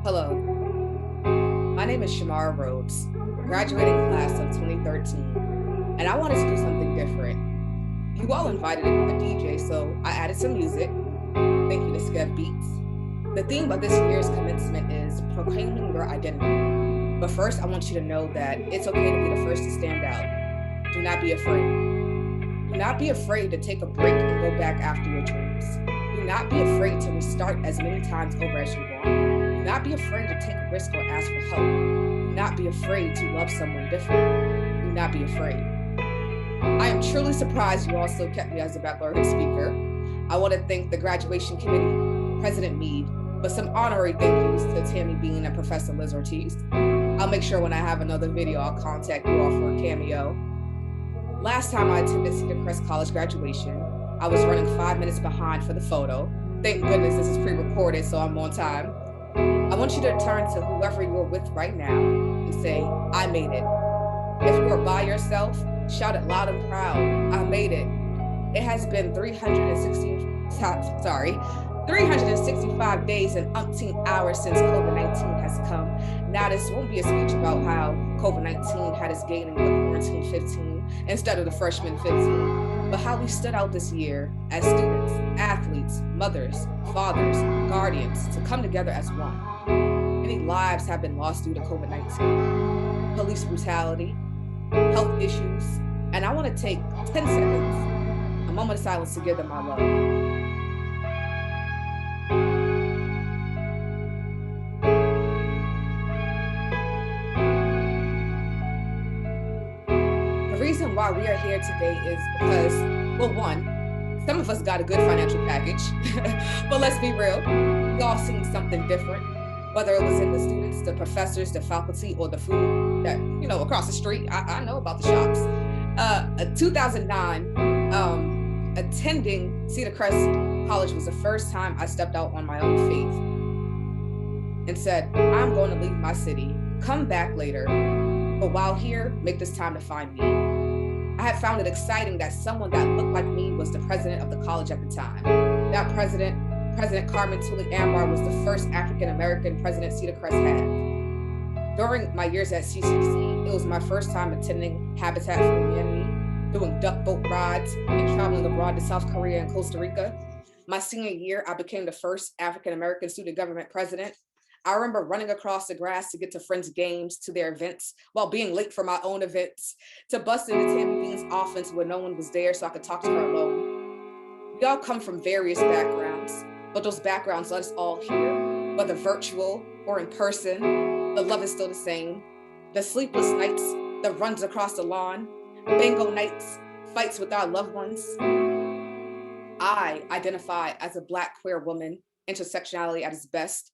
Hello, my name is Shamara Rhodes, graduating class of 2013, and I wanted to do something different. You all invited a DJ, so I added some music. Thank you to SkevBeats. The theme of this year's commencement is proclaiming your identity. But first, I want you to know that it's okay to be the first to stand out. Do not be afraid. Do not be afraid to take a break and go back after your dreams. Do not be afraid to restart as many times over as you want. Do not be afraid to take a risk or ask for help. Do not be afraid to love someone different. Do not be afraid. I am truly surprised you also kept me as a baccalaureate speaker. I want to thank the graduation committee, President Meade, but some honorary thank yous to Tammy Bean and Professor Liz Ortiz. I'll make sure when I have another video, I'll contact you all for a cameo. Last time I attended Cedar Crest College graduation, I was running 5 minutes behind for the photo. Thank goodness this is pre-recorded, so I'm on time. I want you to turn to whoever you're with right now and say, I made it. If you are by yourself, shout it loud and proud, I made it. It has been 365 days and umpteen hours since COVID-19 has come. Now, this won't be a speech about how COVID-19 had us gaining the quarantine 15 instead of the freshman 15, but how we stood out this year as students, athletes, mothers, fathers, guardians to come together as one. Many lives have been lost due to COVID-19, police brutality, health issues, and I want to take 10 seconds, a moment of silence to give them our love. The reason why we are here today is because, well, one, some of us got a good financial package, but let's be real, we all seen something different, whether it was in the students, the professors, the faculty, or the food that, across the street. I know about the shops. 2009, attending Cedar Crest College was the first time I stepped out on my own faith and said, I'm going to leave my city, come back later, but while here, make this time to find me. I had found it exciting that someone that looked like me was the president of the college at the time. That President Carmen Tully Ambar, was the first African-American president Cedar Crest had. During my years at CCC, it was my first time attending Habitat for Humanity, doing duck boat rides, and traveling abroad to South Korea and Costa Rica. My senior year, I became the first African-American student government president. I remember running across the grass to get to friends' games, to their events, while being late for my own events, to bust into Tammy Bean's office when no one was there so I could talk to her alone. We all come from various backgrounds, but those backgrounds let us all hear, whether virtual or in person, the love is still the same. The sleepless nights, the runs across the lawn, bingo nights, fights with our loved ones. I identify as a Black queer woman, intersectionality at its best.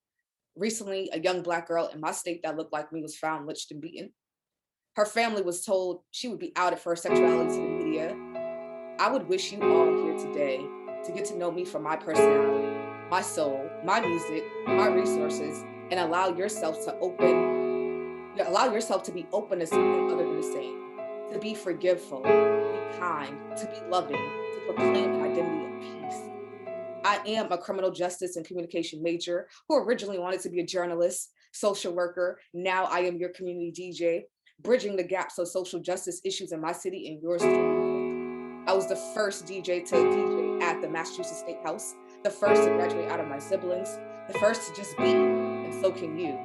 Recently, a young Black girl in my state that looked like me was found lynched and beaten. Her family was told she would be outed for her sexuality to the media. I would wish you all here today to get to know me for my personality, my soul, my music, my resources, and allow yourself to be open to something other than the same, to be forgiveful, to be kind, to be loving, to proclaim an identity of peace. I am a criminal justice and communication major who originally wanted to be a journalist, social worker. Now I am your community DJ, bridging the gaps of social justice issues in my city and yours too. I was the first DJ to DJ at the Massachusetts State House, the first to graduate out of my siblings, the first to just be, and so can you.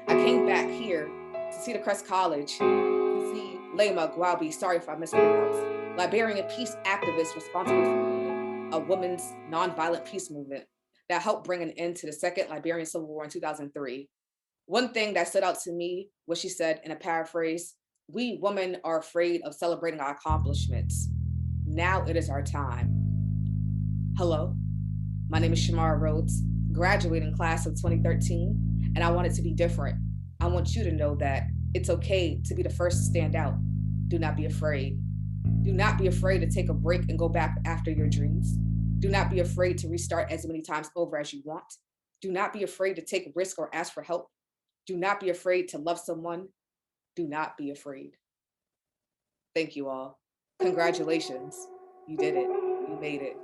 I came back here to Cedar Crest College to see Lema Gwalbi, sorry if I mispronounced, Liberian peace activist responsible for a women's nonviolent peace movement that helped bring an end to the Second Liberian Civil War in 2003. One thing that stood out to me was she said in a paraphrase, we women are afraid of celebrating our accomplishments. Now it is our time. Hello, my name is Shamara Rhodes, graduating class of 2013, and I want it to be different. I want you to know that it's okay to be the first to stand out. Do not be afraid. Do not be afraid to take a break and go back after your dreams. Do not be afraid to restart as many times over as you want. Do not be afraid to take a risk or ask for help. Do not be afraid to love someone. Do not be afraid. Thank you all. Congratulations. You did it. You made it.